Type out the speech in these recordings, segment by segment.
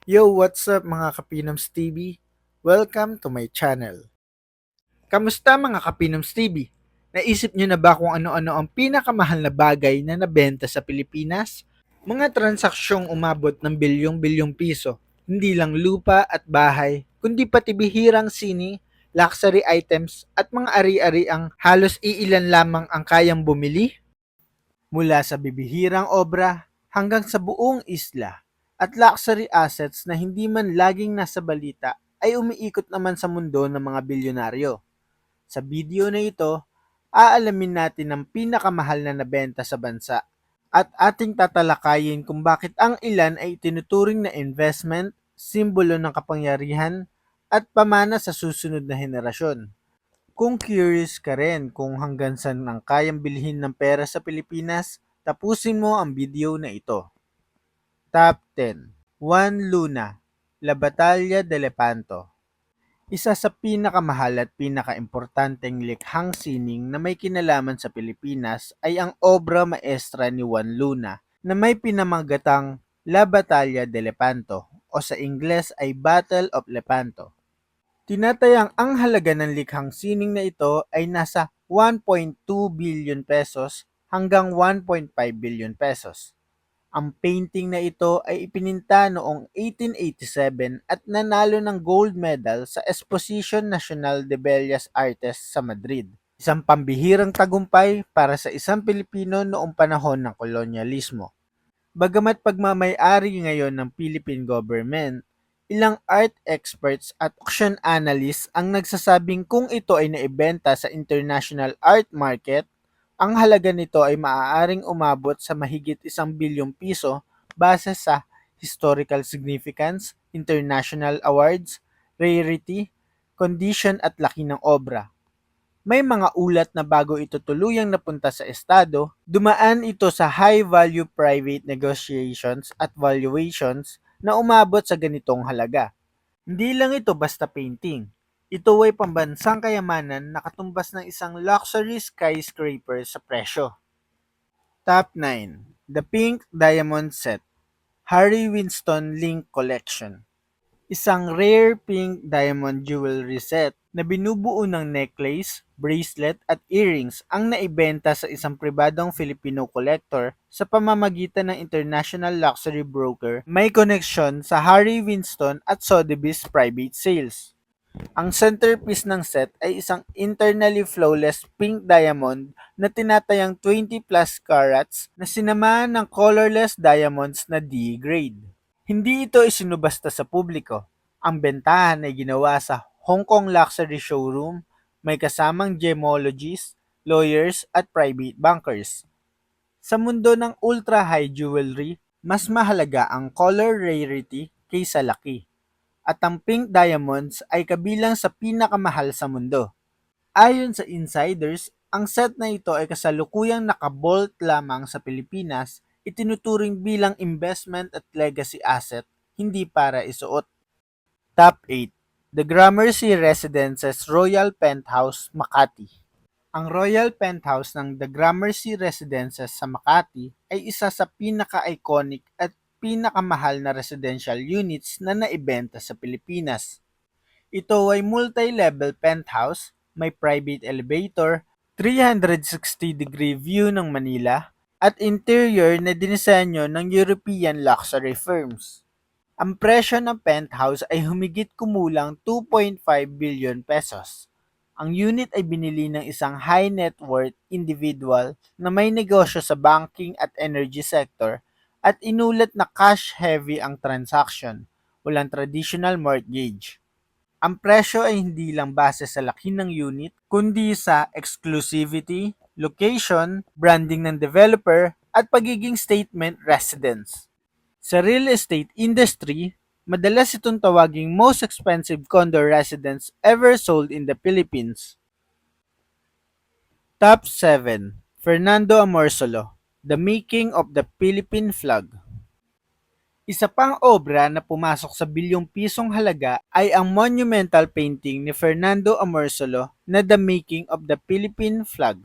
Yo, what's up mga Kapinoms TV? Welcome to my channel. Kamusta mga Kapinoms TV? Naisip nyo na ba kung ano-ano ang pinakamahal na bagay na nabenta sa Pilipinas? Mga transaksyong umabot ng bilyong-bilyong piso. Hindi lang lupa at bahay, kundi pati bihirang sini, luxury items at mga ari-ari ang halos iilan lamang ang kayang bumili. Mula sa bibihirang obra hanggang sa buong isla at luxury assets na hindi man laging nasa balita ay umiikot naman sa mundo ng mga bilyonaryo. Sa video na ito, aalamin natin ang pinakamahal na nabenta sa bansa at ating tatalakayin kung bakit ang ilan ay tinuturing na investment, simbolo ng kapangyarihan at pamana sa susunod na henerasyon. Kung curious ka rin kung hanggang saan ang kayang bilhin ng pera sa Pilipinas, tapusin mo ang video na ito. Top 10. Juan Luna, La Battaglia de Lepanto. Isa sa pinakamahal at pinakaimportanteng likhang sining na may kinalaman sa Pilipinas ay ang obra maestra ni Juan Luna na may pinamagatang La Battaglia de Lepanto o sa Ingles ay Battle of Lepanto. Tinatayang ang halaga ng likhang sining na ito ay nasa 1.2 billion pesos hanggang 1.5 billion pesos. Ang painting na ito ay ipininta noong 1887 at nanalo ng gold medal sa Exposition Nacional de Bellas Artes sa Madrid. Isang pambihirang tagumpay para sa isang Pilipino noong panahon ng kolonyalismo. Bagamat pagmamay-ari ngayon ng Philippine government, ilang art experts at auction analysts ang nagsasabing kung ito ay naibenta sa international art market, ang halaga nito ay maaaring umabot sa mahigit 1 bilyong piso base sa historical significance, international awards, rarity, condition at laki ng obra. May mga ulat na bago ito tuluyang napunta sa estado, dumaan ito sa high-value private negotiations at valuations na umabot sa ganitong halaga. Hindi lang ito basta painting. Ito ay pambansang kayamanan na katumbas ng isang luxury skyscraper sa presyo. Top 9. The Pink Diamond Set, Harry Winston Link Collection. Isang rare pink diamond jewelry set na binubuo ng necklace, bracelet at earrings ang naibenta sa isang pribadong Filipino collector sa pamamagitan ng international luxury broker may koneksyon sa Harry Winston at Sotheby's private sales. Ang centerpiece ng set ay isang internally flawless pink diamond na tinatayang 20 plus carats na sinamahan ng colorless diamonds na D-grade. Hindi ito isinubasta sa publiko. Ang bentahan ay ginawa sa Hong Kong Luxury Showroom, may kasamang gemologists, lawyers at private bankers. Sa mundo ng ultra-high jewelry, mas mahalaga ang color rarity kaysa laki. At ang pink diamonds ay kabilang sa pinakamahal sa mundo. Ayon sa insiders, ang set na ito ay kasalukuyang nakabolt lamang sa Pilipinas, itinuturing bilang investment at legacy asset, hindi para isuot. Top 8. The Gramercy Residences Royal Penthouse, Makati. Ang Royal Penthouse ng The Gramercy Residences sa Makati ay isa sa pinaka-iconic at pinakamahal na residential units na naibenta sa Pilipinas. Ito ay multi-level penthouse, may private elevator, 360-degree view ng Manila, at interior na dinisenyo ng European luxury firms. Ang presyo ng penthouse ay humigit kumulang 2.5 billion pesos. Ang unit ay binili ng isang high net worth individual na may negosyo sa banking at energy sector at inulat na cash heavy ang transaction, walang traditional mortgage. Ang presyo ay hindi lang base sa laki ng unit, kundi sa exclusivity, location, branding ng developer, at pagiging statement residence. Sa real estate industry, madalas itong tawaging most expensive condo residence ever sold in the Philippines. Top 7. Fernando Amorsolo, The Making of the Philippine Flag. Isa pang obra na pumasok sa bilyong pisong halaga ay ang monumental painting ni Fernando Amorsolo na The Making of the Philippine Flag.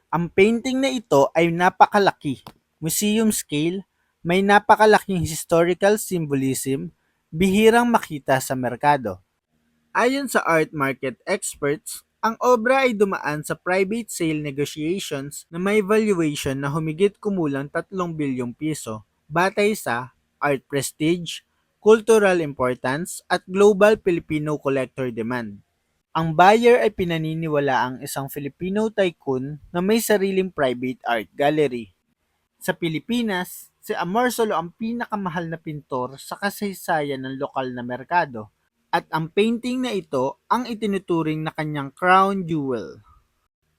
Ang painting na ito ay napakalaki, museum scale, may napakalaking historical symbolism, bihirang makita sa merkado. Ayon sa art market experts, ang obra ay dumaan sa private sale negotiations na may valuation na humigit kumulang 3 bilyong piso batay sa art prestige, cultural importance at global Filipino collector demand. Ang buyer ay pinaniniwalaang isang Filipino tycoon na may sariling private art gallery. Sa Pilipinas, si Amorsolo ang pinakamahal na pintor sa kasaysayan ng lokal na merkado at ang painting na ito ang itinuturing na kanyang crown jewel.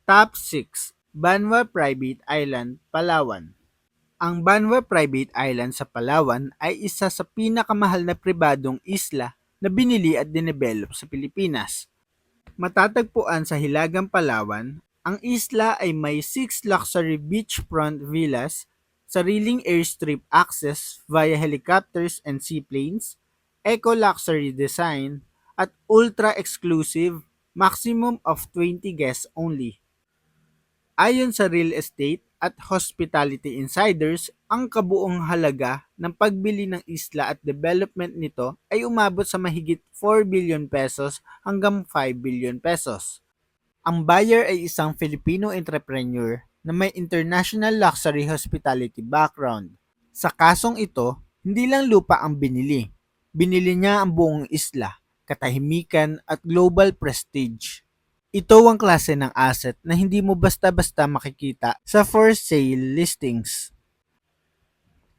Top 6. Banwa Private Island, Palawan. Ang Banwa Private Island sa Palawan ay isa sa pinakamahal na pribadong isla na binili at dinevelop sa Pilipinas. Matatagpuan sa Hilagang Palawan, ang isla ay may 6 luxury beachfront villas, sariling airstrip access via helicopters and seaplanes, eco-luxury design, at ultra-exclusive, maximum of 20 guests only. Ayon sa real estate at hospitality insiders, ang kabuong halaga ng pagbili ng isla at development nito ay umabot sa mahigit 4 billion pesos hanggang 5 billion pesos. Ang buyer ay isang Filipino entrepreneur na may international luxury hospitality background. Sa kasong ito, hindi lang lupa ang binili. Binili niya ang buong isla, katahimikan at global prestige. Ito ang klase ng asset na hindi mo basta-basta makikita sa for sale listings.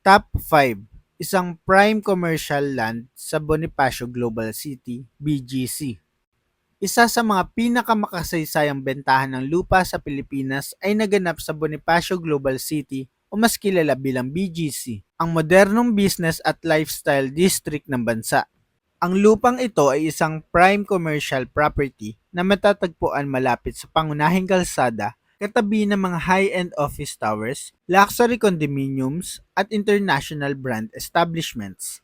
Top 5. Isang prime commercial land sa Bonifacio Global City, BGC. Isa sa mga pinakamakasaysayang bentahan ng lupa sa Pilipinas ay naganap sa Bonifacio Global City o mas kilala bilang BGC, ang modernong business at lifestyle district ng bansa. Ang lupang ito ay isang prime commercial property na matatagpuan malapit sa pangunahing kalsada, katabi ng mga high-end office towers, luxury condominiums at international brand establishments.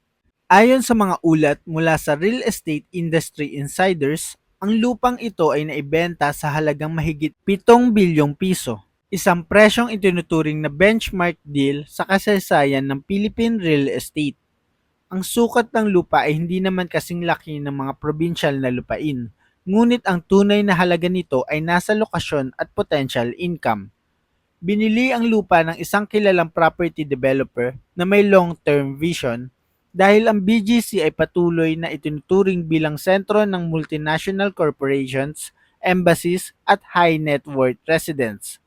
Ayon sa mga ulat mula sa real estate industry insiders, ang lupang ito ay naibenta sa halagang mahigit 7 bilyong piso, isang presyong itinuturing na benchmark deal sa kasaysayan ng Philippine real estate. Ang sukat ng lupa ay hindi naman kasing laki ng mga probinsyal na lupain, ngunit ang tunay na halaga nito ay nasa lokasyon at potential income. Binili ang lupa ng isang kilalang property developer na may long-term vision dahil ang BGC ay patuloy na itinuturing bilang sentro ng multinational corporations, embassies at high net worth residents.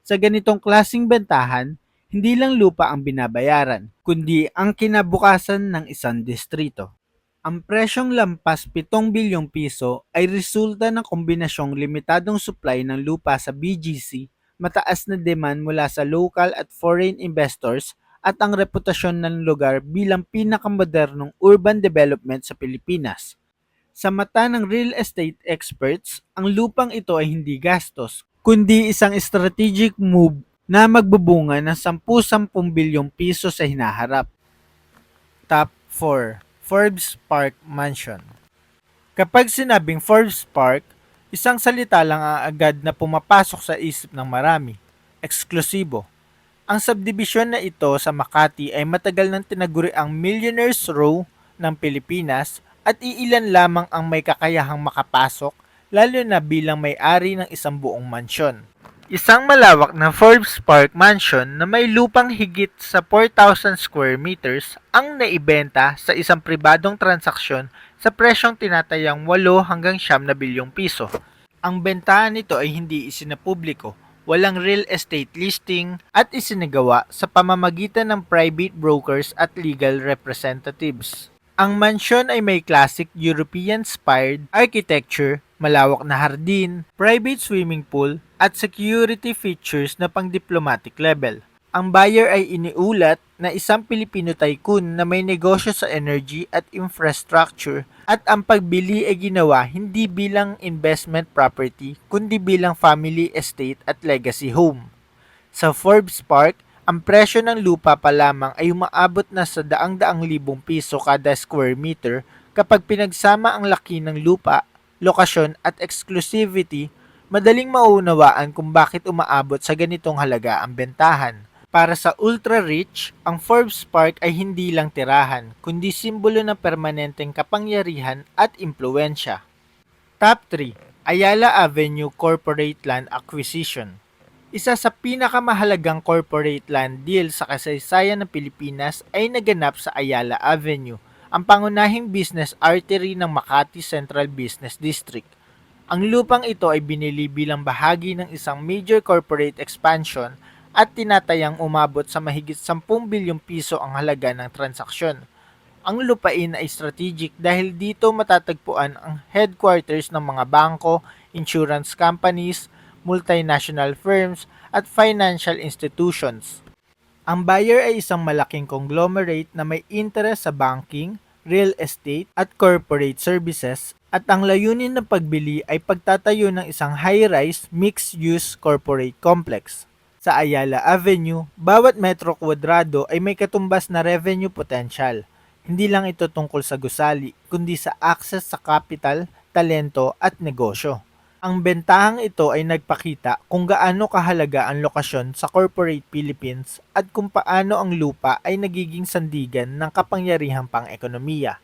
Sa ganitong klasing bentahan, hindi lang lupa ang binabayaran, kundi ang kinabukasan ng isang distrito. Ang presyong lampas 7 bilyong piso ay resulta ng kombinasyong limitadong supply ng lupa sa BGC, mataas na demand mula sa local at foreign investors at ang reputasyon ng lugar bilang pinakamodernong urban development sa Pilipinas. Sa mata ng real estate experts, ang lupang ito ay hindi gastos, kundi isang strategic move na magbubunga ng 10-10 bilyong piso sa hinaharap. Top 4. Forbes Park Mansion. Kapag sinabing Forbes Park, isang salita lang ang agad na pumapasok sa isip ng marami. Eksklusibo. Ang subdivision na ito sa Makati ay matagal nang tinaguri ang Millionaire's Row ng Pilipinas at iilan lamang ang may kakayahang makapasok, lalo na bilang may-ari ng isang buong mansyon. Isang malawak na Forbes Park Mansion na may lupang higit sa 4,000 square meters ang naibenta sa isang pribadong transaksyon sa presyong tinatayang 8 hanggang 9 na bilyong piso. Ang bentahan nito ay hindi isinapubliko, walang real estate listing at isinagawa sa pamamagitan ng private brokers at legal representatives. Ang mansyon ay may classic European-inspired architecture, malawak na hardin, private swimming pool, at security features na pang-diplomatic level. Ang buyer ay iniulat na isang Pilipino tycoon na may negosyo sa energy at infrastructure at ang pagbili ay ginawa hindi bilang investment property kundi bilang family estate at legacy home. Sa Forbes Park, ang presyo ng lupa pa lamang ay umaabot na sa daang-daang libong piso kada square meter kapag pinagsama ang laki ng lupa, lokasyon at exclusivity. Madaling maunawaan kung bakit umaabot sa ganitong halaga ang bentahan. Para sa ultra-rich, ang Forbes Park ay hindi lang tirahan, kundi simbolo ng permanenteng kapangyarihan at impluensya. Top 3. Ayala Avenue Corporate Land Acquisition. Isa sa pinakamahalagang corporate land deal sa kasaysayan ng Pilipinas ay naganap sa Ayala Avenue, ang pangunahing business artery ng Makati Central Business District. Ang lupang ito ay binili bilang bahagi ng isang major corporate expansion at tinatayang umabot sa mahigit 10 bilyong piso ang halaga ng transaksyon. Ang lupain ay strategic dahil dito matatagpuan ang headquarters ng mga bangko, insurance companies, multinational firms, at financial institutions. Ang buyer ay isang malaking conglomerate na may interest sa banking, real estate, at corporate services, at ang layunin ng pagbili ay pagtatayo ng isang high-rise, mixed-use corporate complex. Sa Ayala Avenue, bawat metro kwadrado ay may katumbas na revenue potential. Hindi lang ito tungkol sa gusali, kundi sa access sa capital, talento at negosyo. Ang bentahang ito ay nagpakita kung gaano kahalaga ang lokasyon sa corporate Philippines at kung paano ang lupa ay nagiging sandigan ng kapangyarihang pang-ekonomiya.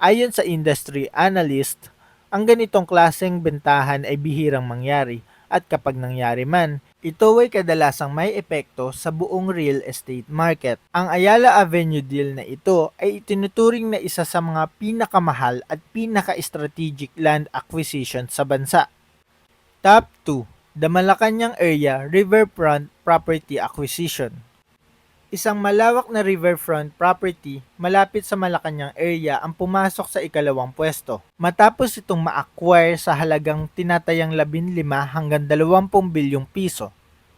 Ayon sa industry analyst, ang ganitong klaseng bentahan ay bihirang mangyari at kapag nangyari man, ito ay kadalasang may epekto sa buong real estate market. Ang Ayala Avenue deal na ito ay itinuturing na isa sa mga pinakamahal at pinaka-strategic land acquisition sa bansa. Top 2. The Malacanang Area Riverfront Property Acquisition. Isang malawak na riverfront property malapit sa Malacanang area ang pumasok sa ikalawang pwesto. Matapos itong ma-acquire sa halagang tinatayang 15 hanggang 20 bilyong piso.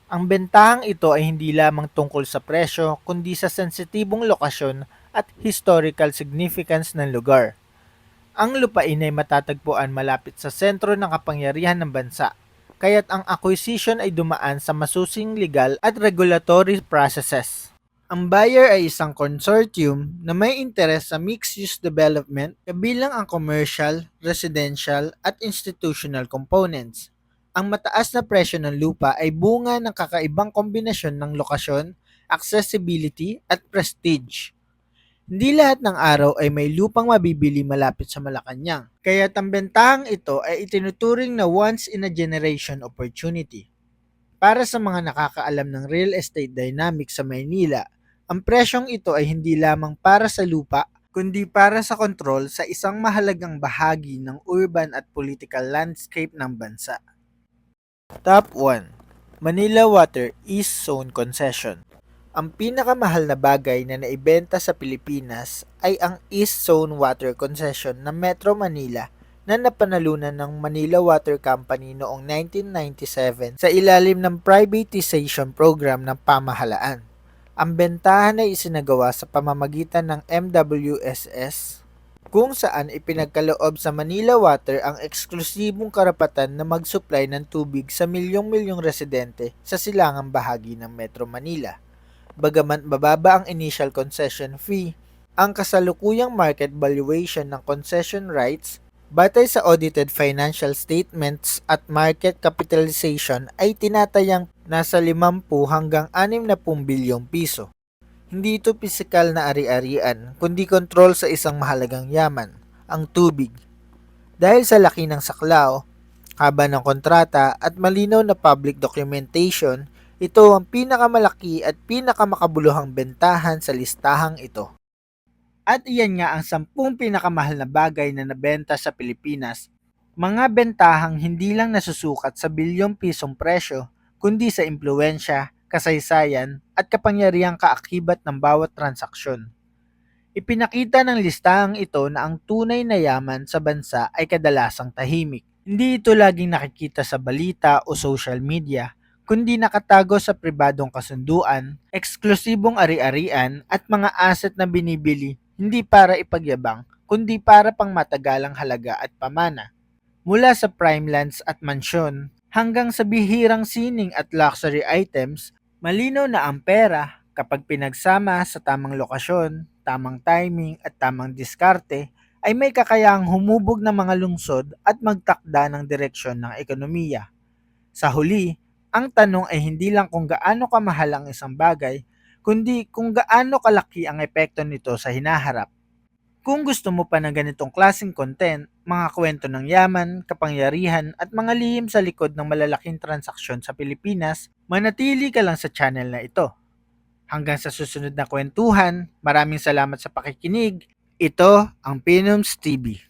Ang bentahang ito ay hindi lamang tungkol sa presyo kundi sa sensitibong lokasyon at historical significance ng lugar. Ang lupain ay matatagpuan malapit sa sentro ng kapangyarihan ng bansa, kaya't ang acquisition ay dumaan sa masusing legal at regulatory processes. Ang buyer ay isang consortium na may interes sa mixed-use development kabilang ang commercial, residential at institutional components. Ang mataas na presyo ng lupa ay bunga ng kakaibang kombinasyon ng lokasyon, accessibility at prestige. Hindi lahat ng araw ay may lupang mabibili malapit sa Malacanang, kaya ang bentahang ito ay itinuturing na once in a generation opportunity. Para sa mga nakakaalam ng real estate dynamics sa Maynila, ang presyong ito ay hindi lamang para sa lupa, kundi para sa kontrol sa isang mahalagang bahagi ng urban at political landscape ng bansa. Top 1. Manila Water East Zone Concession. Ang pinakamahal na bagay na naibenta sa Pilipinas ay ang East Zone Water Concession ng Metro Manila na napanalunan ng Manila Water Company noong 1997 sa ilalim ng privatization program ng pamahalaan. Ang bentahan ay isinagawa sa pamamagitan ng MWSS kung saan ipinagkaloob sa Manila Water ang eksklusibong karapatan na mag-supply ng tubig sa milyong-milyong residente sa silangang bahagi ng Metro Manila. Bagaman mababa ang initial concession fee, ang kasalukuyang market valuation ng concession rights batay sa audited financial statements at market capitalization ay tinatayang nasa 50 hanggang 60 bilyong piso. Hindi ito pisikal na ari-arian, kundi kontrol sa isang mahalagang yaman, ang tubig. Dahil sa laki ng saklaw, haba ng kontrata at malinaw na public documentation, ito ang pinakamalaki at pinakamakabuluhang bentahan sa listahang ito. At iyan nga ang 10 pinakamahal na bagay na nabenta sa Pilipinas. Mga bentahang hindi lang nasusukat sa bilyong pisong presyo, kundi sa impluensya, kasaysayan, at kapangyarihang kaakibat ng bawat transaksyon. Ipinakita ng listahang ito na ang tunay na yaman sa bansa ay kadalasang tahimik. Hindi ito laging nakikita sa balita o social media, kundi nakatago sa pribadong kasunduan, eksklusibong ari-arian at mga asset na binibili hindi para ipagyabang, kundi para pang matagalang halaga at pamana. Mula sa prime lands at mansyon hanggang sa bihirang sining at luxury items, malinaw na ang pera kapag pinagsama sa tamang lokasyon, tamang timing at tamang diskarte ay may kakayahang humubog ng mga lungsod at magtakda ng direksyon ng ekonomiya. Sa huli, Ang tanong ay hindi lang kung gaano kamahal ang isang bagay, kundi kung gaano kalaki ang epekto nito sa hinaharap. Kung gusto mo pa ng ganitong klaseng content, mga kwento ng yaman, kapangyarihan at mga lihim sa likod ng malalaking transaksyon sa Pilipinas, manatili ka lang sa channel na ito. Hanggang sa susunod na kwentuhan, maraming salamat sa pakikinig. Ito ang Pinoms TV.